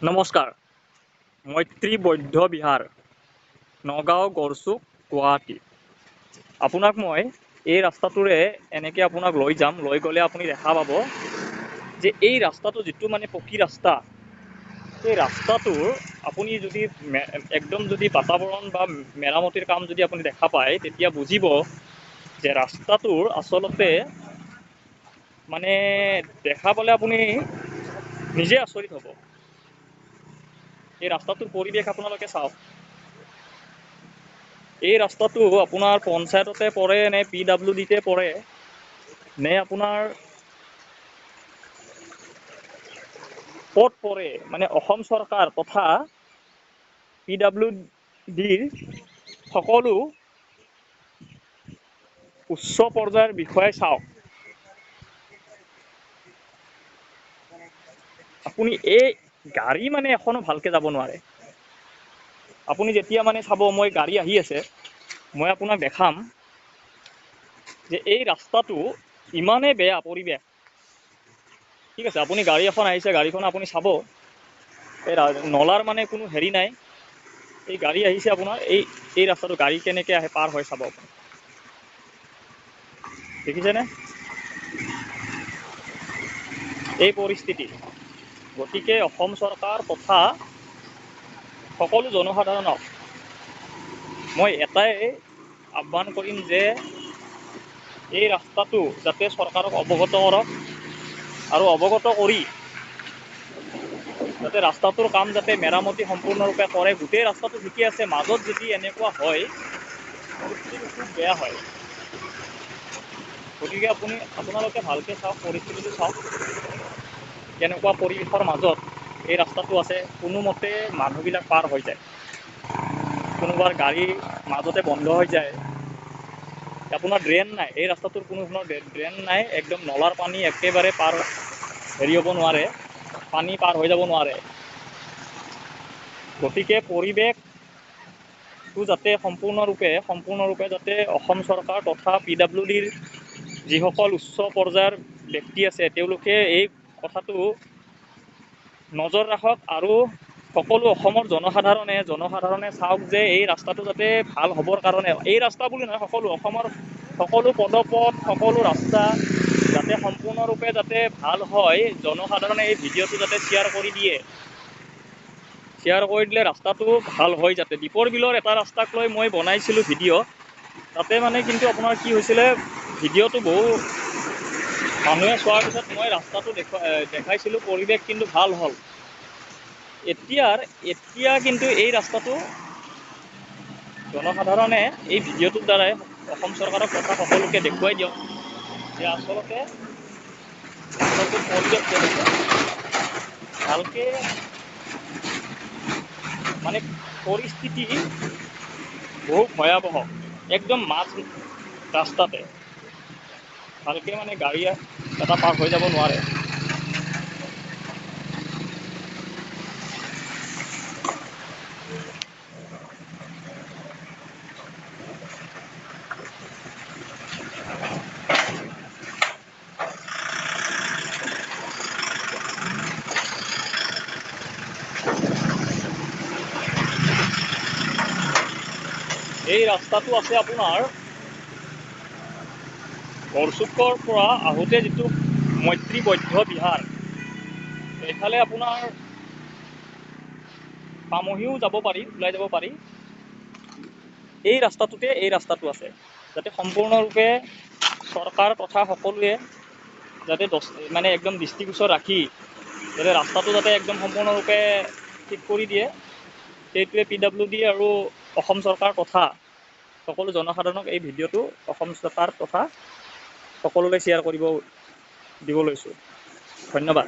নমস্কাৰ, মৈত্ৰী বৌদ্ধ বিহাৰ, নগাঁও গড়চুক, গুৱাহাটী। আপোনাক মই এই ৰাস্তাটোৰে এনেকৈ আপোনাক লৈ যাম। লৈ গ'লে আপুনি দেখা পাব যে এই ৰাস্তাটো যিটো মানে পকী ৰাস্তা, সেই ৰাস্তাটোৰ আপুনি যদি একদম যদি বাতাবৰণ বা মেৰামতিৰ কাম যদি আপুনি দেখা পায়, তেতিয়া বুজিব যে ৰাস্তাটোৰ আচলতে মানে দেখা পালে আপুনি নিজে আচৰিত হ'ব। এই ৰাস্তাটোৰ পৰিৱেশ আপোনালোকে চাওক। এই ৰাস্তাটো আপোনাৰ পঞ্চায়ততে পৰে নে PWDতে পৰে নে আপোনাৰ ক'ত পৰে, মানে অসম চৰকাৰ তথা PWDৰ সকলো উচ্চ পৰ্যায়ৰ বিষয়াই চাওক। আপুনি এই গাড়ী মানে এখনো ভালকৈ যাব নোৱাৰে। আপুনি যেতিয়া মানে চাব মই গাড়ী আহি আছে, মই আপোনাক দেখাম যে এই ৰাস্তাটো ইমানেই বেয়া পৰিৱেশ। ঠিক আছে, আপুনি গাড়ী এখন আহিছে, গাড়ীখন আপুনি চাব, এই নলাৰ মানে কোনো হেৰি নাই। এই গাড়ী আহিছে আপোনাৰ, এই ৰাস্তাটো গাড়ী কেনেকৈ আহে পাৰ হৈ চাব আপুনি। দেখিছেনে এই পৰিস্থিতি? গতিকে অসম চৰকাৰ তথা সকলো জনসাধাৰণক মই এটাই আহ্বান কৰিম যে এই ৰাস্তাটো যাতে চৰকাৰক অৱগত কৰক, আৰু অৱগত কৰি যাতে ৰাস্তাটোৰ কাম যাতে মেৰামতি সম্পূৰ্ণৰূপে কৰে। গোটেই ৰাস্তাটো ঠিকে আছে, মাজত যদি এনেকুৱা হয় পৰিস্থিতিটো খুব বেয়া হয়। গতিকে আপোনালোকে ভালকৈ চাওক, পৰিস্থিতিটো চাওক কেনেকুৱা পৰিৱেশৰ মাজত এই ৰাস্তাটো আছে। কোনোমতে মানুহবিলাক পাৰ হৈ যায়, কোনোবাৰ গাড়ী মাজতে বন্ধ হৈ যায়। আপোনাৰ ড্ৰেইন নাই, এই ৰাস্তাটোৰ কোনো ধৰণৰ ড্ৰেইন নাই। একদম নলাৰ পানী একেবাৰে পাৰ হেৰি হ'ব নোৱাৰে, পানী পাৰ হৈ যাব নোৱাৰে। গতিকে পৰিৱেশটো যাতে সম্পূৰ্ণৰূপে যাতে অসম চৰকাৰ তথা PWDৰ যিসকল উচ্চ পৰ্যায়ৰ ব্যক্তি আছে, তেওঁলোকে এই কথাটো নজৰ ৰাখক, আৰু সকলো অসমৰ জনসাধাৰণে চাওক যে এই ৰাস্তাটো যাতে ভাল হ'বৰ কাৰণে, এই ৰাস্তা বুলি নহয়, সকলো অসমৰ সকলো পদপথ, সকলো ৰাস্তা যাতে সম্পূৰ্ণৰূপে যাতে ভাল হয়। জনসাধাৰণে এই ভিডিঅ'টো যাতে শ্বেয়াৰ কৰি দিয়ে, শ্বেয়াৰ কৰি দিলে ৰাস্তাটো ভাল হয় যাতে। দীপৰ বিলৰ এটা ৰাস্তাক লৈ মই বনাইছিলোঁ ভিডিঅ', তাতে মানে কিন্তু আপোনাৰ কি হৈছিলে, ভিডিঅ'টো বহু মানুহে চোৱাৰ পিছত মই ৰাস্তাটো দেখাইছিলোঁ, পৰিৱেশ কিন্তু ভাল হ'ল। এতিয়া কিন্তু এই ৰাস্তাটো জনসাধাৰণে এই ভিডিঅ'টোৰ দ্বাৰাই অসম চৰকাৰক কথা সকলোকে দেখুৱাই দিয়ক যে আচলতে ৰাস্তাটোৰ পৰিৱেশ কেনেকুৱা। ভালকৈ মানে পৰিস্থিতি বহু ভয়াৱহ, একদম মাজ ৰাস্তাতে ভালকৈ মানে গাড়ী এটা পাৰ হৈ যাব নোৱাৰে। এই ৰাস্তাটো আছে আপোনাৰ গড়চুকৰ পৰা আহোঁতে যিটো মৈত্ৰী বৌদ্ধ বিহাৰ, এইফালে আপোনাৰ পামহিও যাব পাৰি, ওলাই যাব পাৰি। এই ৰাস্তাটো আছে, যাতে সম্পূৰ্ণৰূপে চৰকাৰ তথা সকলোৱে যাতে মানে একদম দৃষ্টিগোচৰ ৰাখি যাতে ৰাস্তাটো যাতে একদম সম্পূৰ্ণৰূপে ঠিক কৰি দিয়ে, সেইটোৱে PWD আৰু অসম চৰকাৰ তথা সকলো জনসাধাৰণক এই ভিডিঅ'টো অসম চৰকাৰ তথা সকলোলৈ শ্বেয়াৰ দিব লৈছোঁ। ধন্যবাদ।